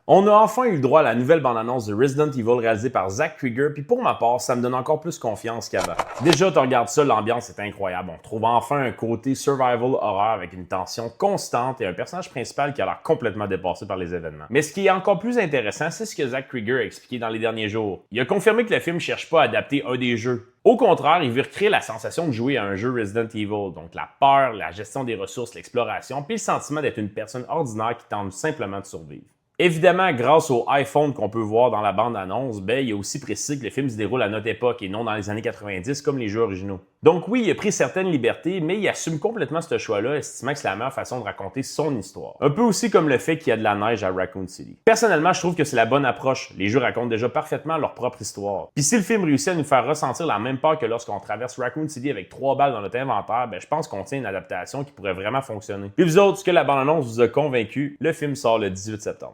On a enfin eu le droit à la nouvelle bande-annonce de Resident Evil réalisée par Zach Krieger, puis pour ma part, ça me donne encore plus confiance qu'avant. Déjà, tu regardes ça, l'ambiance est incroyable. On trouve enfin un côté survival horror avec une tension constante et un personnage principal qui a l'air complètement dépassé par les événements. Mais ce qui est encore plus intéressant, c'est ce que Zach Krieger a expliqué dans les derniers jours. Il a confirmé que le film ne cherche pas à adapter un des jeux. Au contraire, il veut recréer la sensation de jouer à un jeu Resident Evil, donc la peur, la gestion des ressources, l'exploration, puis le sentiment d'être une personne ordinaire qui tente simplement de survivre. Évidemment, grâce au iPhone qu'on peut voir dans la bande-annonce, il a aussi précisé que le film se déroule à notre époque et non dans les années 90 comme les jeux originaux. Donc oui, il a pris certaines libertés, mais il assume complètement ce choix-là, estimant que c'est la meilleure façon de raconter son histoire. Un peu aussi comme le fait qu'il y a de la neige à Raccoon City. Personnellement, je trouve que c'est la bonne approche. Les jeux racontent déjà parfaitement leur propre histoire. Puis si le film réussit à nous faire ressentir la même peur que lorsqu'on traverse Raccoon City avec 3 balles dans notre inventaire, je pense qu'on tient une adaptation qui pourrait vraiment fonctionner. Puis vous autres, est-ce que la bande-annonce vous a convaincu? Le film sort le 18 septembre.